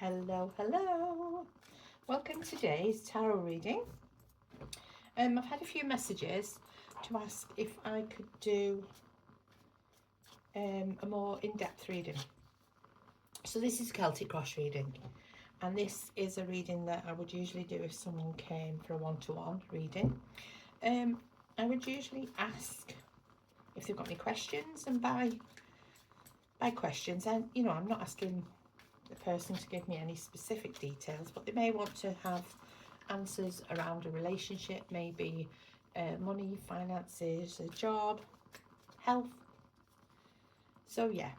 Hello, hello. Welcome to today's tarot reading. I've had a few messages to ask if I could do a more in-depth reading. So this is Celtic Cross reading, and this is a reading that I would usually do if someone came for a one-to-one reading. I would usually ask if they've got any questions, and by questions, and I'm not asking the person to give me any specific details, but they may want to have answers around a relationship, maybe money, finances, a job, health. So yeah,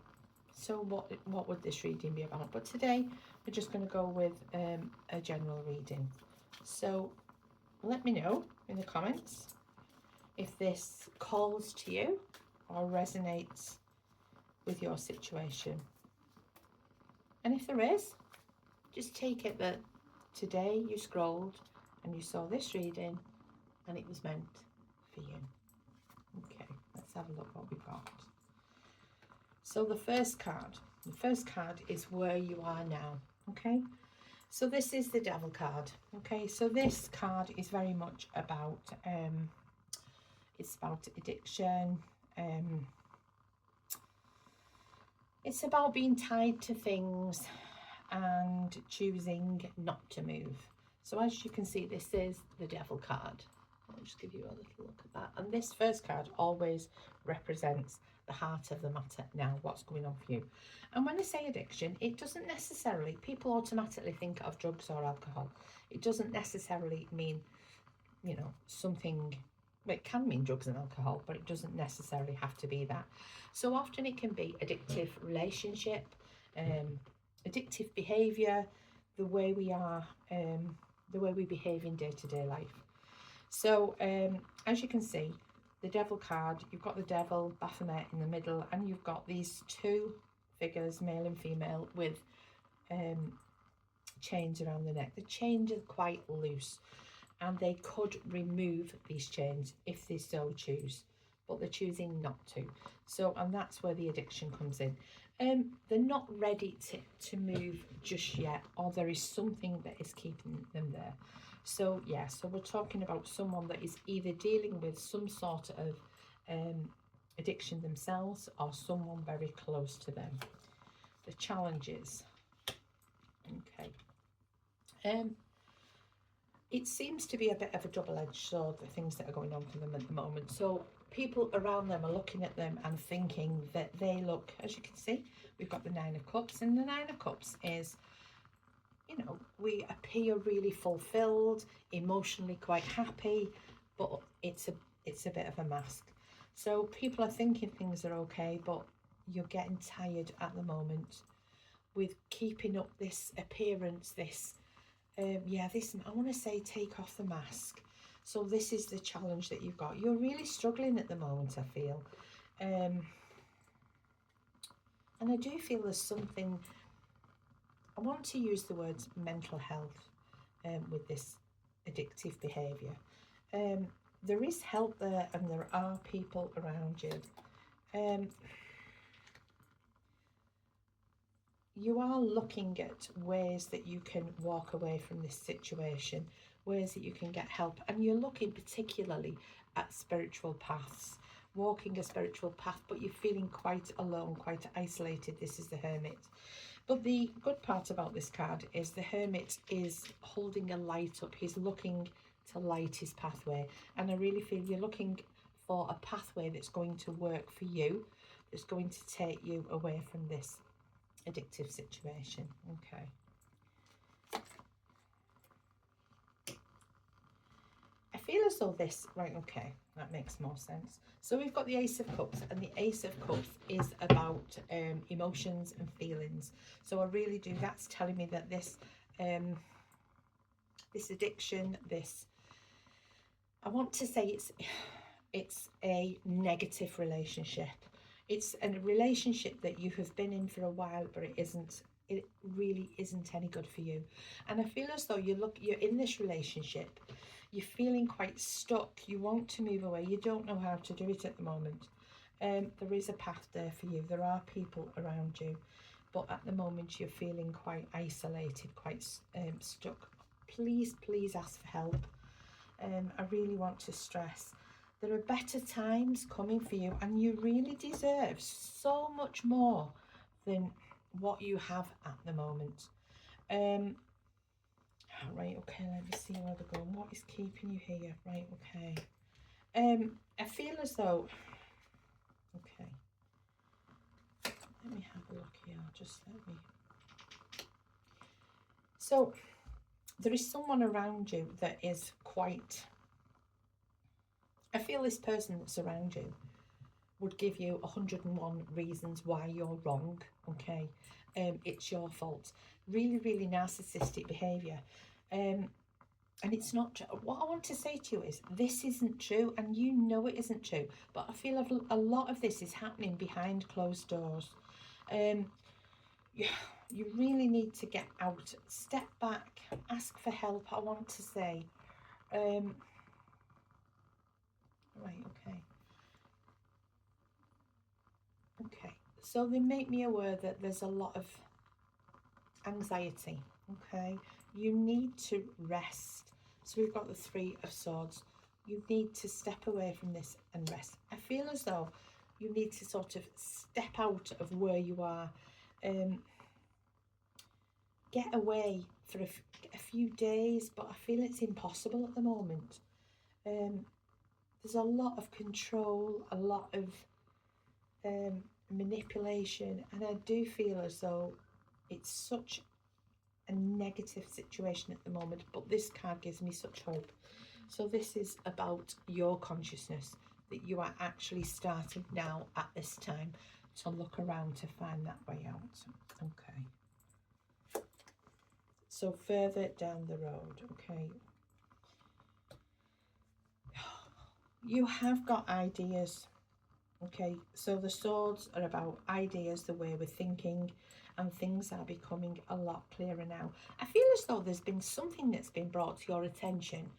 so what would this reading be about? But today we're just going to go with a general reading. So let me know in the comments if this calls to you or resonates with your situation. And if there is, just take it that today you scrolled and you saw this reading and it was meant for you. Okay, let's have a look what we've got. So the first card is where you are now. Okay, so this is the Devil card. Okay, so this card is very much about it's about addiction. It's about being tied to things and choosing not to move. So as you can see, this is the Devil card. I'll just give you a little look at that. And this first card always represents the heart of the matter now, what's going on for you. And when I say addiction, it doesn't necessarily, people automatically think of drugs or alcohol. It doesn't necessarily mean, something. It can mean drugs and alcohol, but it doesn't necessarily have to be that. So often it can be addictive relationship, addictive behaviour, the way we are, the way we behave in day-to-day life. So as you can see, the Devil card, you've got the Devil, Baphomet in the middle, and you've got these two figures, male and female, with chains around the neck. The chains are quite loose, and they could remove these chains if they so choose, but they're choosing not to. So, and that's where the addiction comes in. They're not ready to move just yet, or there is something that is keeping them there. So yeah, so we're talking about someone that is either dealing with some sort of addiction themselves, or someone very close to them. The challenges. Okay. It seems to be a bit of a double-edged sword, the things that are going on for them at the moment. So people around them are looking at them and thinking that they look, as you can see, we've got the Nine of Cups, and the Nine of Cups is, we appear really fulfilled, emotionally quite happy, but it's a bit of a mask. So people are thinking things are okay, but you're getting tired at the moment with keeping up this appearance, this I want to say take off the mask. So this is the challenge that you've got. You're really struggling at the moment, I feel. And I do feel there's something, I want to use the words mental health with this addictive behaviour. There is help there, and there are people around you. You are looking at ways that you can walk away from this situation, ways that you can get help, and you're looking particularly at spiritual paths, walking a spiritual path, but you're feeling quite alone, quite isolated. This is the Hermit. But the good part about this card is the Hermit is holding a light up. He's looking to light his pathway, and I really feel you're looking for a pathway that's going to work for you, that's going to take you away from this addictive situation. Okay. I feel as though this, right, okay, that makes more sense. So we've got the Ace of Cups, and the Ace of Cups is about emotions and feelings. So I really do, that's telling me that this this addiction, this, I want to say it's a negative relationship. It's a relationship that you have been in for a while, but it really isn't any good for you. And I feel as though you're in this relationship, you're feeling quite stuck, you want to move away, you don't know how to do it at the moment. There is a path there for you, there are people around you, but at the moment you're feeling quite isolated, quite stuck. Please, please ask for help. I really want to stress there are better times coming for you, and you really deserve so much more than what you have at the moment. Right, okay, let me see where they're going. What is keeping you here? Right, okay. I feel as though, okay, let me have a look here. Just let me. So there is someone around you that is quite, I feel this person that's around you would give you 101 reasons why you're wrong, okay? It's your fault. Really, really narcissistic behaviour. And it's not true. What I want to say to you is this isn't true, and you know it isn't true, but I feel a lot of this is happening behind closed doors. You really need to get out, step back, ask for help, I want to say. Right, okay. Okay, so they make me aware that there's a lot of anxiety, okay? You need to rest. So we've got the Three of Swords. You need to step away from this and rest. I feel as though you need to sort of step out of where you are. Get away for a few days, but I feel it's impossible at the moment. There's a lot of control, a lot of manipulation, and I do feel as though it's such a negative situation at the moment, but this card gives me such hope. So this is about your consciousness, that you are actually starting now at this time to look around to find that way out. Okay, so further down the road, okay, you have got ideas. Okay, so the swords are about ideas, the way we're thinking, and things are becoming a lot clearer now. I feel as though there's been something that's been brought to your attention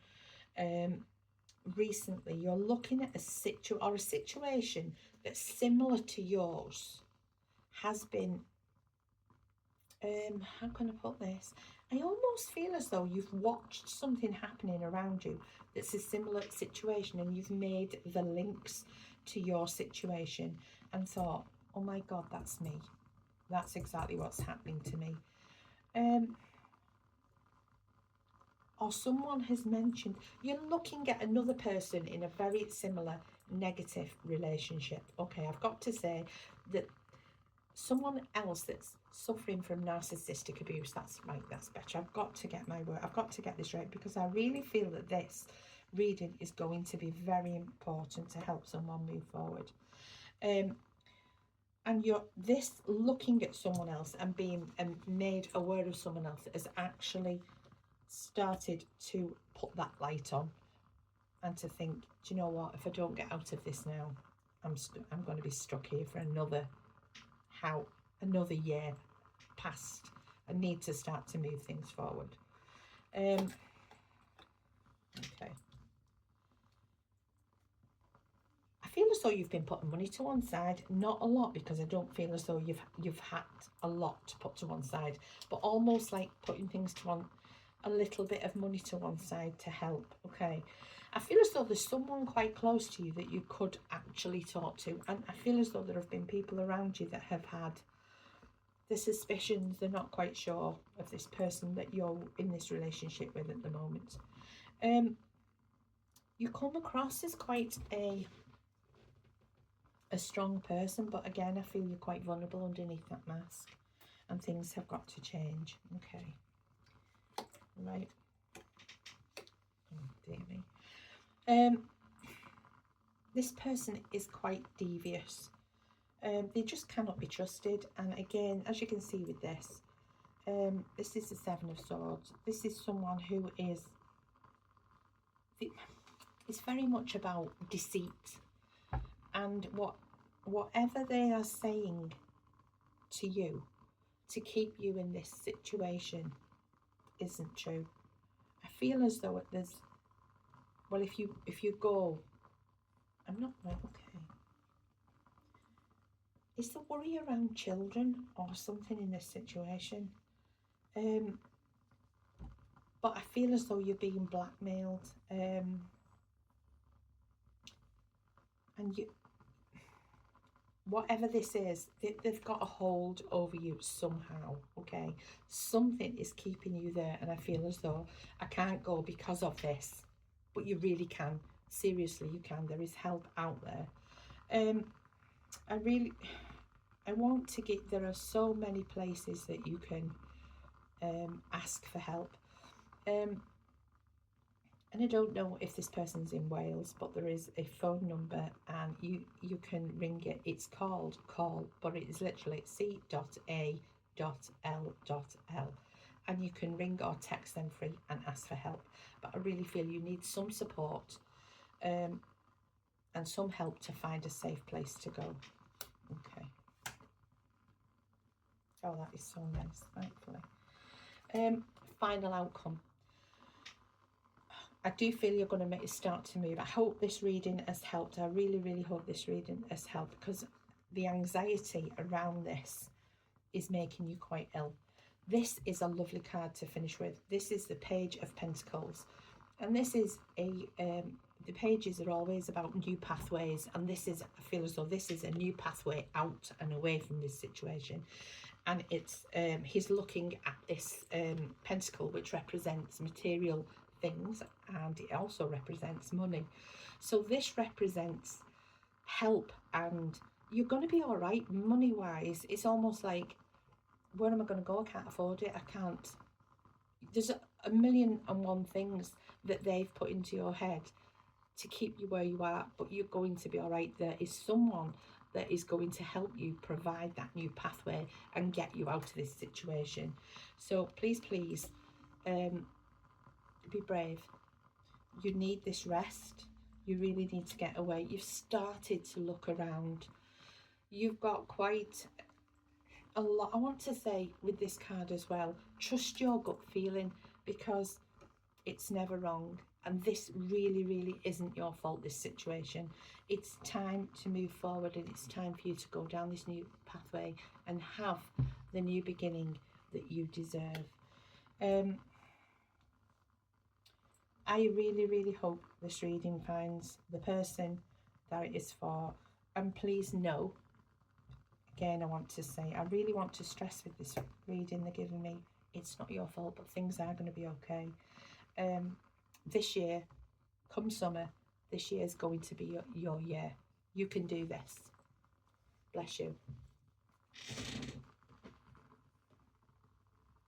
recently. You're looking at a situation that's similar to yours has been, how can I put this? I almost feel as though you've watched something happening around you that's a similar situation, and you've made the links to your situation and thought, oh my God, that's me. That's exactly what's happening to me. Or someone has mentioned, you're looking at another person in a very similar negative relationship. Okay, I've got to say that someone else that's suffering from narcissistic abuse, that's right, that's better. I've got to get my word, I've got to get this right, because I really feel that this reading is going to be very important to help someone move forward. And you're this looking at someone else and being made aware of someone else has actually started to put that light on, and to think, do you know what, if I don't get out of this now, I'm going to be stuck here for another year past. I need to start to move things forward. Okay. I feel as though you've been putting money to one side, not a lot, because I don't feel as though you've had a lot to put to one side, but almost like putting things to one, a little bit of money to one side to help. Okay, I feel as though there's someone quite close to you that you could actually talk to, and I feel as though there have been people around you that have had the suspicions. They're not quite sure of this person that you're in this relationship with at the moment. You come across as quite a strong person, but again, I feel you're quite vulnerable underneath that mask, and things have got to change. Okay, right. Oh dear me. This person is quite devious. They just cannot be trusted, and again, as you can see with this, this is the Seven of Swords. This is someone who is, it's very much about deceit, and whatever they are saying to you to keep you in this situation isn't true. I feel as though there's, well, if you go, I'm not right, okay. Is the worry around children or something in this situation? But I feel as though you're being blackmailed. And you, whatever this is, they've got a hold over you somehow, okay? Something is keeping you there, and I feel as though I can't go because of this, but you really can. Seriously, you can. There is help out there. I want to get, there are so many places that you can ask for help. And I don't know if this person's in Wales, but there is a phone number and you can ring it. It's called Call, but it is literally C.A.L.L. And you can ring or text them free and ask for help. But I really feel you need some support and some help to find a safe place to go. Okay. Oh, that is so nice, thankfully. Final outcome. I do feel you're going to start to move. I hope this reading has helped. I really, really hope this reading has helped, because the anxiety around this is making you quite ill. This is a lovely card to finish with. This is the Page of Pentacles. And this is the pages are always about new pathways. And this is, I feel as though this is a new pathway out and away from this situation. And it's, he's looking at this pentacle, which represents material things, and it also represents money. So this represents help, and you're going to be all right money wise. It's almost like, where am I going to go? I can't afford it. I can't. There's a million and one things that they've put into your head to keep you where you are, but you're going to be all right. There is someone that is going to help you provide that new pathway and get you out of this situation. So please, please, be brave. You need this rest. You really need to get away. You've started to look around. You've got quite a lot. I want to say with this card as well, trust your gut feeling, because it's never wrong. And this really, really isn't your fault, this situation. It's time to move forward, and it's time for you to go down this new pathway and have the new beginning that you deserve. I really, really hope this reading finds the person that it is for. And please know, again, I want to say, I really want to stress with this reading they're giving me, it's not your fault, but things are going to be okay. This year, come summer, this year is going to be your year. You can do this. Bless you.